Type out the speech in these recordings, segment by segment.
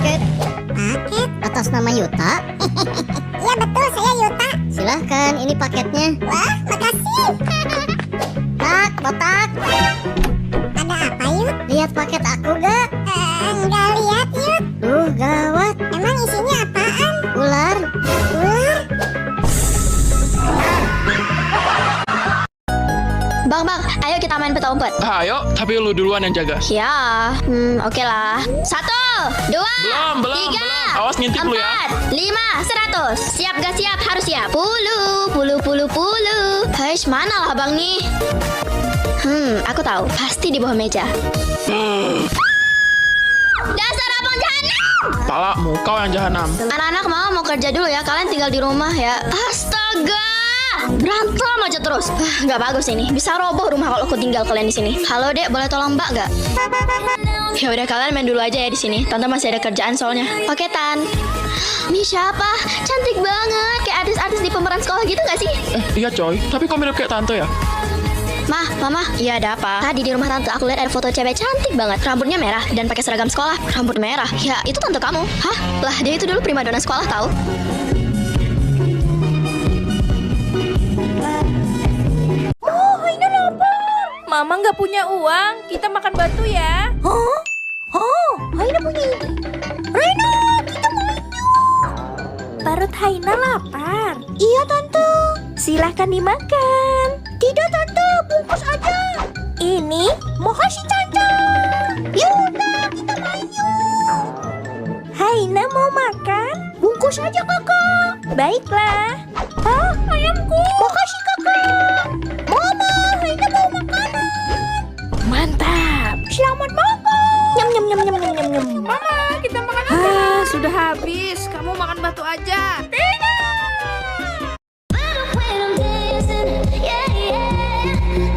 paket. Paket? Atas nama Yuta? Iya betul, saya Yuta. Silahkan, ini paketnya. Wah, makasih. Tak, kotak. Ada apa, Yut? Lihat paket aku gak? Enggak lihat, Yut. Duh, gawat. Emang isinya apaan? Ular. Ular? Bang, ayo kita main peta umpet. Ayo, tapi lu duluan yang jaga. Ya, oke lah. 1, 2, Belum. 3, Awas ngintip lu ya. 4, 5, 100. Siap gak siap? Harus siap. Puluh. Hais, mana lah bang nih? Aku tahu. Pasti di bawah meja. Dasar abang jahanam! Pala, kau yang jahanam. Anak-anak mau kerja dulu ya. Kalian tinggal di rumah ya. Astaga! Berantem aja terus. Nggak bagus ini. Bisa roboh rumah kalau aku tinggal kalian di sini. Halo Dek, boleh tolong Mbak nggak? Ya udah kalian main dulu aja ya di sini. Tante masih ada kerjaan soalnya. Paketan. Ini siapa? Cantik banget. Kayak artis-artis di pemeran sekolah gitu nggak sih? Iya coy, tapi kau mirip kayak tante ya? Mama, iya ada apa? Tadi di rumah tante aku lihat ada foto cewek cantik banget. Rambutnya merah dan pakai seragam sekolah. Rambut merah. Ya, itu tante kamu. Hah? Lah, dia itu dulu primadona sekolah tahu. Mama nggak punya uang, kita makan batu ya. Haina punya ide. Rena, kita main yuk. Perut Haina lapar. Iya, Tante. Silahkan dimakan. Tidak, Tante. Bungkus aja. Ini Makasih, Tante. Yaudah, kita main yuk. Haina mau makan. Bungkus aja, Kakak. Baiklah. Hah, ayamku. Makasih, Kakak. Mama, Haina mau makanan. Mantap. Selamat makan. Nyam. Mama, kita makan apa? Sudah habis. Kamu makan batu aja.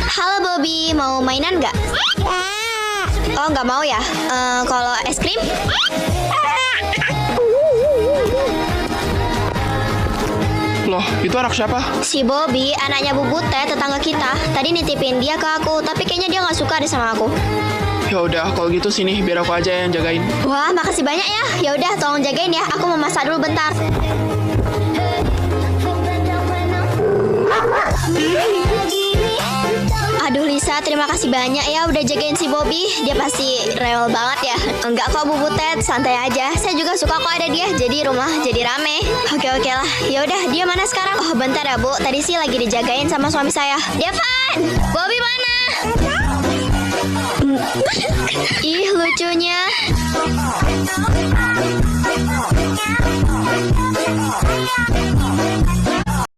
Halo Bobby, mau mainan nggak? Oh, nggak mau ya? Kalau es krim? Loh, itu anak siapa? Si Bobby, anaknya Bu Butet, tetangga kita. Tadi nitipin dia ke aku, tapi kayaknya dia nggak suka deh sama aku. Ya udah, kalau gitu sini biar aku aja yang jagain. Wah, makasih banyak ya. Ya udah, tolong jagain ya. Aku mau masak dulu bentar. Aduh Lisa, terima kasih banyak ya udah jagain si Bobby. Dia pasti rewel banget ya. Enggak kok Bu Butet, santai aja. Saya juga suka kok ada dia. Jadi rumah jadi rame. Oke lah. Ya udah, dia mana sekarang? Oh, bentar ya Bu. Tadi sih lagi dijagain sama suami saya. Devan, Bobby mana? Ih, lucunya.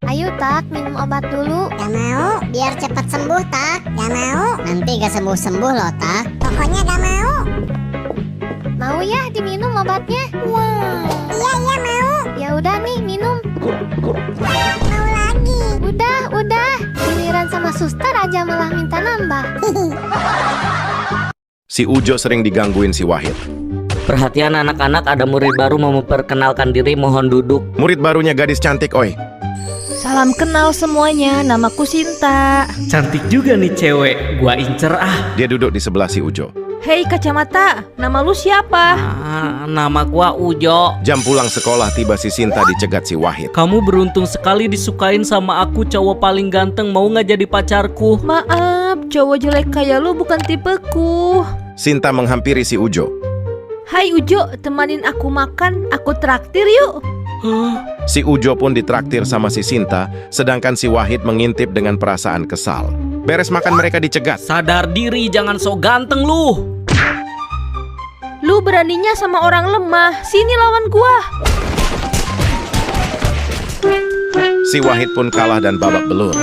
Ayo Tak, minum obat dulu. Gak mau, biar cepat sembuh, Tak. Gak mau. Nanti gak sembuh-sembuh loh Tak. Pokoknya gak mau. Mau ya diminum obatnya? Iya, mau. Ya udah nih minum. Mau lagi. Udah. Giliran sama suster aja malah minta nambah. Si Ujo sering digangguin si Wahid. Perhatian anak-anak, ada murid baru mau memperkenalkan diri, mohon duduk. Murid barunya gadis cantik, oi. Salam kenal semuanya, namaku Sinta. Cantik juga nih cewek, gua incer ah. Dia duduk di sebelah si Ujo. Hei kacamata, nama lu siapa? Nama gua Ujo. Jam pulang sekolah tiba si Sinta dicegat si Wahid. Kamu beruntung sekali disukain sama aku, cowok paling ganteng, mau nggak jadi pacarku? Maaf, cowok jelek kayak lu bukan tipeku. Sinta menghampiri si Ujo. Hai Ujo, temanin aku makan, aku traktir yuk. Si Ujo pun ditraktir sama si Sinta, sedangkan si Wahid mengintip dengan perasaan kesal. Beres makan mereka dicegat. Sadar diri, jangan sok ganteng lu. Lu beraninya sama orang lemah, sini lawan gua. Si Wahid pun kalah dan babak belur.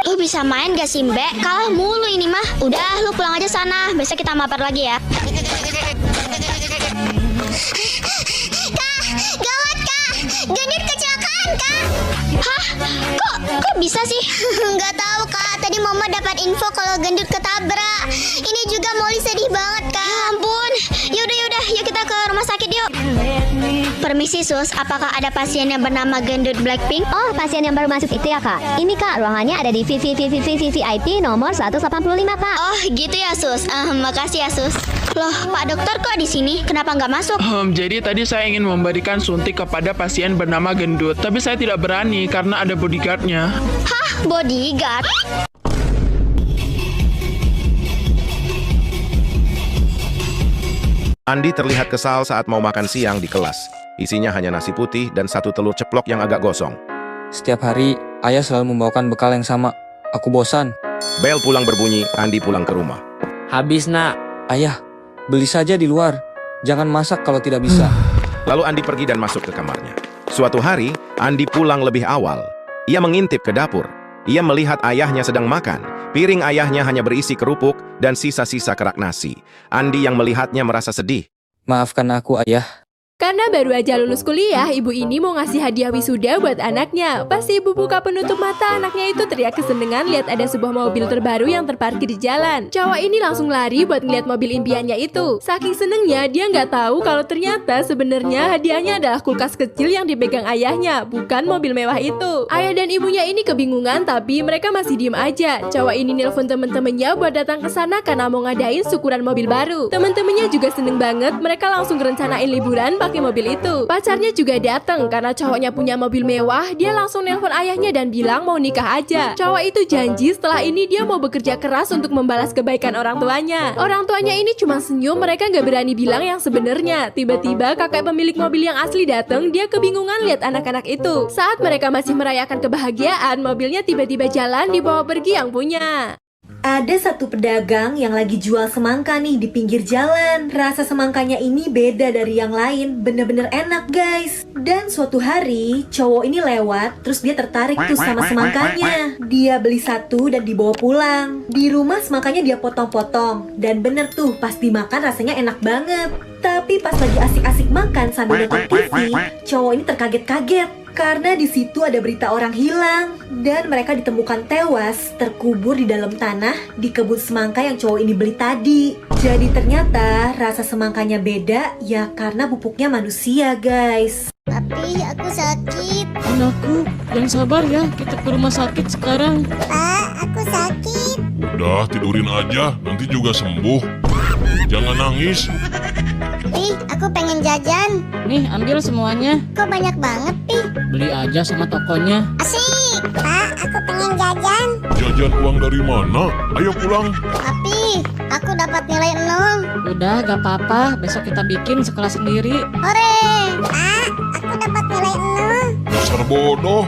Lu bisa main gak sih Mbak? Kalah mulu ini mah. Udah, lu pulang aja sana. Besok kita mabar lagi ya. Gawat Kak, Gendut kecelakaan Kak. Hah? Kok bisa sih? Nggak tahu Kak, tadi Mama dapat info kalau Gendut ketabrak. Ini juga Molly sedih banget Kak. Ya ampun. Yaudah, yuk kita ke rumah sakit yuk. Permisi sus, apakah ada pasien yang bernama gendut Blackpink? Oh, pasien yang baru masuk itu ya, Kak? Ini, Kak, ruangannya ada di VIP nomor 185, Kak. Oh gitu ya sus, makasih ya sus. Loh, Pak Dokter kok di sini? Kenapa nggak masuk? Jadi tadi saya ingin memberikan suntik kepada pasien bernama Gendut, tapi saya tidak berani karena ada bodyguardnya. Hah, bodyguard? Andi terlihat kesal saat mau makan siang di kelas. Isinya hanya nasi putih dan satu telur ceplok yang agak gosong. Setiap hari, ayah selalu membawakan bekal yang sama. Aku bosan. Bel pulang berbunyi, Andi pulang ke rumah. Habis nak. Ayah, beli saja di luar. Jangan masak kalau tidak bisa. Lalu Andi pergi dan masuk ke kamarnya. Suatu hari, Andi pulang lebih awal. Ia mengintip ke dapur. Ia melihat ayahnya sedang makan. Piring ayahnya hanya berisi kerupuk dan sisa-sisa kerak nasi. Andi yang melihatnya merasa sedih. Maafkan aku, ayah. Karena baru aja lulus kuliah, ibu ini mau ngasih hadiah wisuda buat anaknya. Pas ibu buka penutup mata, anaknya itu teriak kesenengan lihat ada sebuah mobil terbaru yang terparkir di jalan. Cowok ini langsung lari buat ngeliat mobil impiannya itu. Saking senengnya, dia nggak tahu kalau ternyata sebenarnya hadiahnya adalah kulkas kecil yang dipegang ayahnya, bukan mobil mewah itu. Ayah dan ibunya ini kebingungan, tapi mereka masih diem aja. Cowok ini nelpon temen-temennya buat datang ke sana karena mau ngadain syukuran mobil baru. Temen-temennya juga seneng banget, mereka langsung rencanain liburan pakai mobil itu. Pacarnya juga datang karena cowoknya punya mobil mewah. Dia langsung nelpon ayahnya dan bilang mau nikah aja. Cowok itu janji setelah ini dia mau bekerja keras untuk membalas kebaikan orang tuanya. Orang tuanya ini cuma senyum, mereka nggak berani bilang yang sebenarnya. Tiba-tiba kakek pemilik mobil yang asli datang, dia kebingungan lihat anak-anak itu. Saat mereka masih merayakan kebahagiaan, mobilnya tiba-tiba jalan dibawa pergi yang punya. Ada satu pedagang yang lagi jual semangka nih di pinggir jalan. Rasa semangkanya ini beda dari yang lain, bener-bener enak guys. Dan suatu hari cowok ini lewat, terus dia tertarik tuh sama semangkanya. Dia beli satu dan dibawa pulang. Di rumah semangkanya dia potong-potong. Dan bener tuh pas dimakan rasanya enak banget. Tapi pas lagi asik-asik makan sambil nonton TV, cowok ini terkaget-kaget. Karena di situ ada berita orang hilang dan mereka ditemukan tewas terkubur di dalam tanah di kebun semangka yang cowok ini beli tadi. Jadi ternyata rasa semangkanya beda ya karena pupuknya manusia guys. Papi, aku sakit. Anakku, yang sabar ya. Kita ke rumah sakit sekarang. Pak, aku sakit. Udah, tidurin aja. Nanti juga sembuh. Jangan nangis. Pi, aku pengen jajan. Nih, ambil semuanya. Kok banyak banget, Pi? Beli aja sama tokonya. Asik. Pak, aku pengen jajan. Jajan uang dari mana? Ayo pulang. Papi, aku dapat nilai 0. Udah, gak apa-apa. Besok kita bikin sekolah sendiri. Hore. Pak, aku dapat nilai 0. Dasar bodoh.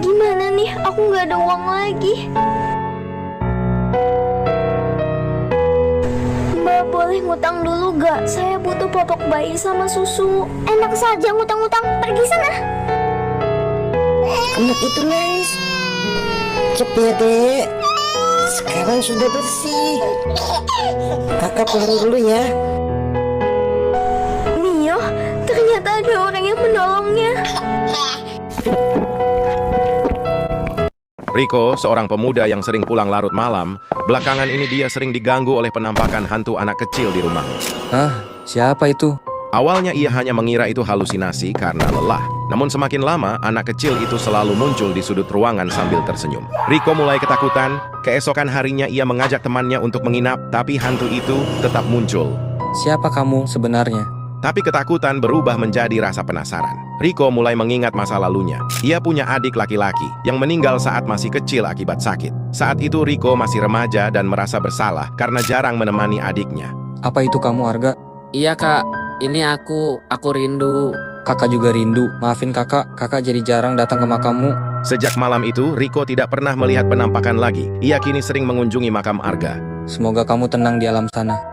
Gimana nih? Aku nggak ada uang lagi. Mbak, boleh ngutang dulu gak? Saya butuh popok bayi sama susu. Enak saja ngutang-ngutang. Pergi sana. Anak itu nangis. Cep ya dek. Sekarang sudah bersih. Kakak pulang dulu ya. Mio, ternyata ada orang yang menolongnya. Rico, seorang pemuda yang sering pulang larut malam, belakangan ini dia sering diganggu oleh penampakan hantu anak kecil di rumahnya. Hah? Siapa itu? Awalnya ia hanya mengira itu halusinasi karena lelah. Namun semakin lama, anak kecil itu selalu muncul di sudut ruangan sambil tersenyum. Rico mulai ketakutan. Keesokan harinya ia mengajak temannya untuk menginap, tapi hantu itu tetap muncul. Siapa kamu sebenarnya? Tapi ketakutan berubah menjadi rasa penasaran. Rico mulai mengingat masa lalunya. Ia punya adik laki-laki yang meninggal saat masih kecil akibat sakit. Saat itu Rico masih remaja dan merasa bersalah karena jarang menemani adiknya. Apa itu kamu, Arga? Iya kak, ini aku rindu. Kakak juga rindu. Maafin kakak jadi jarang datang ke makammu. Sejak malam itu, Rico tidak pernah melihat penampakan lagi. Ia kini sering mengunjungi makam Arga. Semoga kamu tenang di alam sana.